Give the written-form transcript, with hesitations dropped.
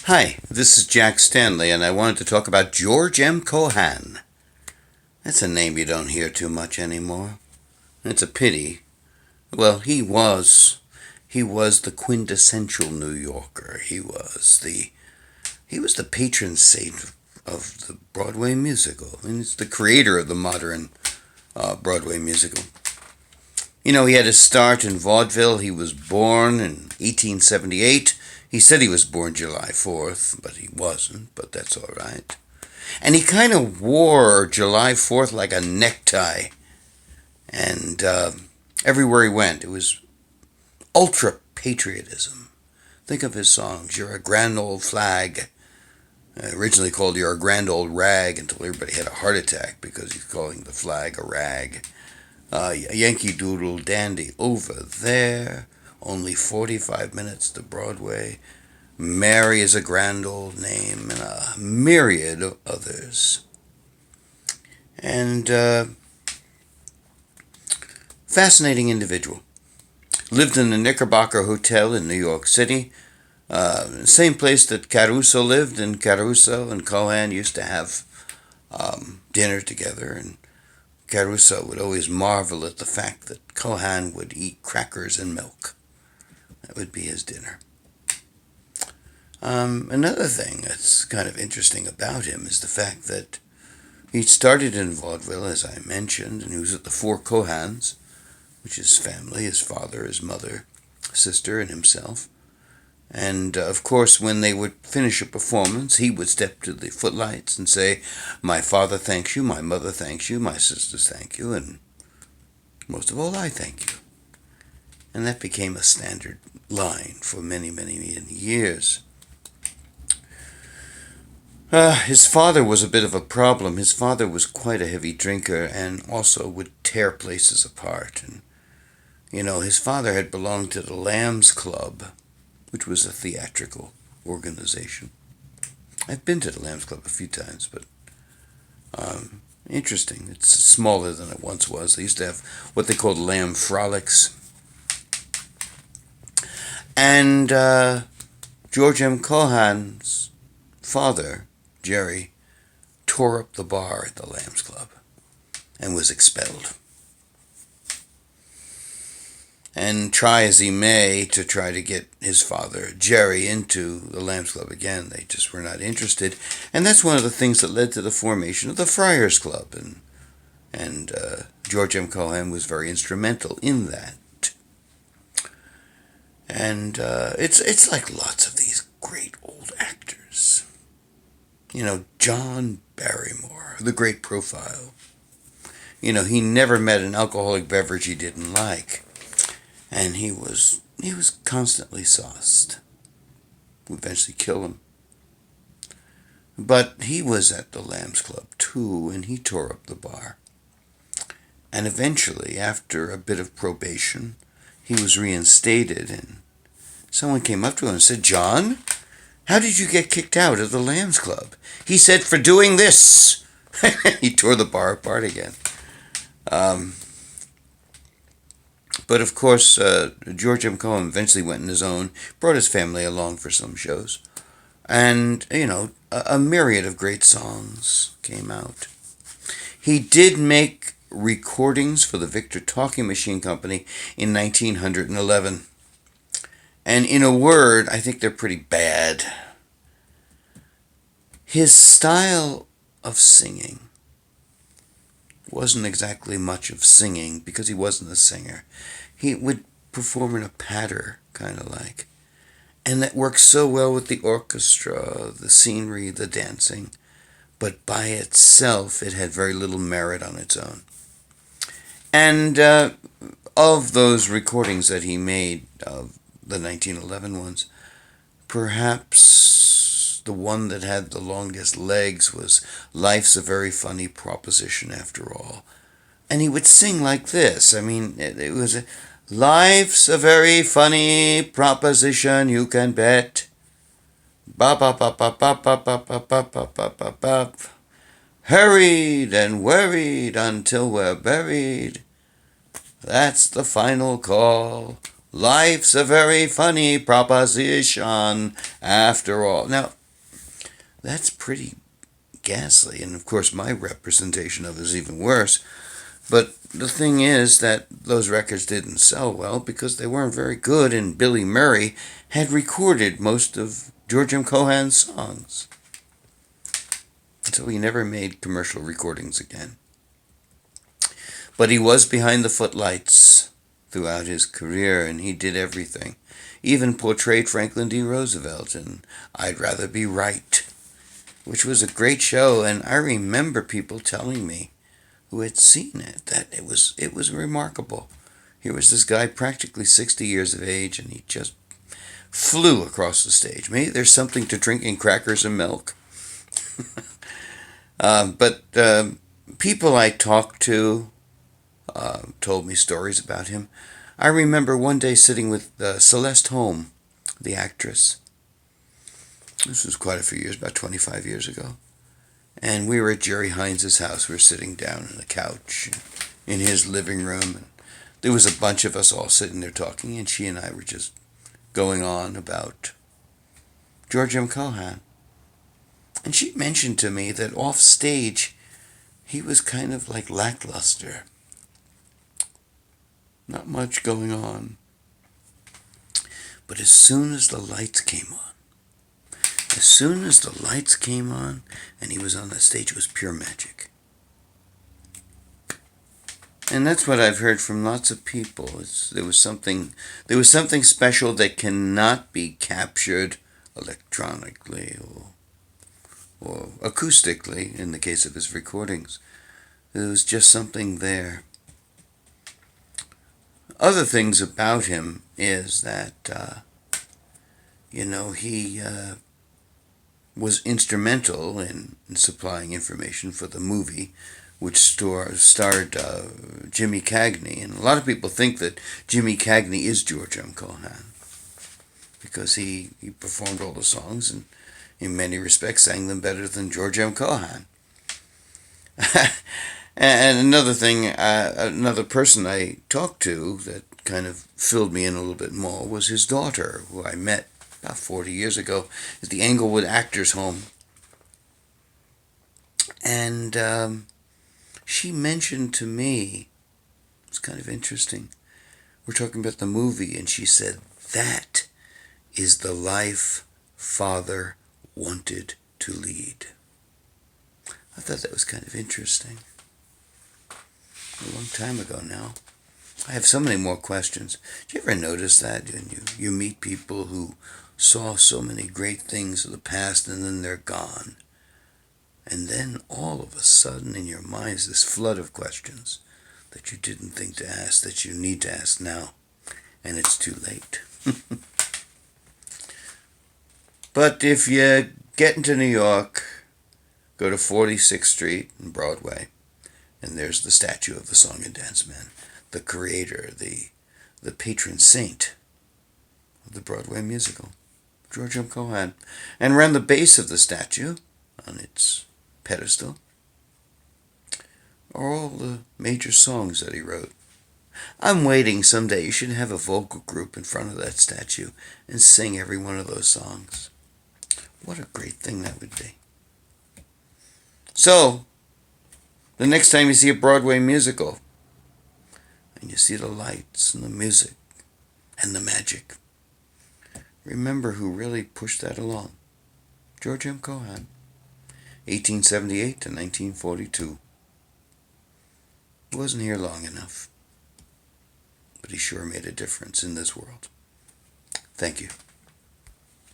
Hi, this is Jack Stanley, and I wanted to talk about George M. Cohan. That's a name you don't hear too much anymore. It's a pity. Well, he was the quintessential New Yorker. He was the patron saint of the Broadway musical, and he's the creator of the modern Broadway musical. He had his start in vaudeville. He was born in 1878. He said he was born July 4th, but he wasn't, but that's all right. And he kind of wore July 4th like a necktie. And everywhere he went, it was ultra patriotism. Think of his songs. You're a grand old flag. Originally called You're a Grand Old Rag until everybody had a heart attack because he's calling the flag a rag. Yankee Doodle Dandy over there. Only 45 minutes to Broadway. Mary is a grand old name, and a myriad of others. And fascinating individual. Lived in the Knickerbocker Hotel in New York City. Same place that Caruso lived, and Caruso and Cohan used to have dinner together, and Caruso would always marvel at the fact that Cohan would eat crackers and milk. That would be his dinner. Another thing that's kind of interesting about him is the fact that he started in vaudeville, as I mentioned, and he was at the Four Cohans, which is family, his father, his mother, sister, and himself. And of course, when they would finish a performance, he would step to the footlights and say, "My father thanks you, my mother thanks you, my sisters thank you, and most of all, I thank you." And that became a standard line for many, many, many years. His father was a bit of a problem. His father was quite a heavy drinker and also would tear places apart. And, his father had belonged to the Lambs Club, which was a theatrical organization. I've been to the Lambs Club a few times, but interesting. It's smaller than it once was. They used to have what they called Lamb Frolics. And George M. Cohan's father, Jerry, tore up the bar at the Lambs Club and was expelled. And try as he may to try to get his father, Jerry, into the Lambs Club again, they just were not interested. And that's one of the things that led to the formation of the Friars Club. And George M. Cohan was very instrumental in that. And it's like lots of these great old actors. John Barrymore, the great profile. He never met an alcoholic beverage he didn't like. And he was constantly sauced. Would eventually kill him. But he was at the Lambs Club too, and he tore up the bar. And eventually, after a bit of probation, he was reinstated, and someone came up to him and said, "John, how did you get kicked out of the Lambs Club?" He said, "For doing this." He tore the bar apart again. But of course, George M. Cohan eventually went on his own, brought his family along for some shows. And, a myriad of great songs came out. He did make recordings for the Victor Talking Machine Company in 1911. And in a word, I think they're pretty bad. His style of singing wasn't exactly much of singing because he wasn't a singer. He would perform in a patter, kind of like. And that worked so well with the orchestra, the scenery, the dancing. But by itself, it had very little merit on its own. And of those recordings that he made, of the 1911 ones, perhaps the one that had the longest legs was "Life's a Very Funny Proposition After All." And he would sing like this. I mean, it was "Life's a very funny proposition, you can bet. Bop, bop, bop, bop, bop, bop, bop, bop, bop, bop, bop, bop, bop. Hurried and worried until we're buried. That's the final call. Life's a very funny proposition after all. Now, that's pretty ghastly, and of course my representation of it is even worse. But the thing is that those records didn't sell well because they weren't very good, and Billy Murray had recorded most of George M. Cohan's songs. So he never made commercial recordings again. But he was behind the footlights throughout his career, and he did everything. Even portrayed Franklin D. Roosevelt in I'd Rather Be Right, which was a great show, and I remember people telling me who had seen it that it was remarkable. Here was this guy practically 60 years of age, and he just flew across the stage. Maybe there's something to drinking crackers and milk. But people I talked to told me stories about him. I remember one day sitting with Celeste Holm, the actress. This was quite a few years, about 25 years ago. And we were at Jerry Hines' house. We were sitting down on the couch in his living room. And there was a bunch of us all sitting there talking, and she and I were just going on about George M. Cohan. And she mentioned to me that off stage, he was kind of like lackluster. Not much going on. But as soon as the lights came on, and he was on the stage, it was pure magic. And that's what I've heard from lots of people. There was something special that cannot be captured electronically or acoustically in the case of his recordings. There was just something there. Other things about him is that, he was instrumental in supplying information for the movie, which starred Jimmy Cagney. And a lot of people think that Jimmy Cagney is George M. Cohan because he performed all the songs and in many respects sang them better than George M. Cohan. And another thing, another person I talked to that kind of filled me in a little bit more was his daughter, who I met about 40 years ago at the Englewood Actors Home. And she mentioned to me, it's kind of interesting, we're talking about the movie, and she said, that is the life Father wanted to lead. I thought that was kind of interesting. A long time ago now. I have so many more questions. Do you ever notice that when you meet people who saw so many great things of the past and then they're gone? And then all of a sudden in your mind is this flood of questions that you didn't think to ask, that you need to ask now, and it's too late. But if you get into New York, go to 46th Street and Broadway, and there's the statue of the Song and Dance Man, the creator, the patron saint of the Broadway musical, George M. Cohan. And around the base of the statue, on its pedestal, are all the major songs that he wrote. I'm waiting someday. You should have a vocal group in front of that statue and sing every one of those songs. What a great thing that would be. So, the next time you see a Broadway musical, and you see the lights and the music and the magic, remember who really pushed that along. George M. Cohan, 1878 to 1942. He wasn't here long enough, but he sure made a difference in this world. Thank you.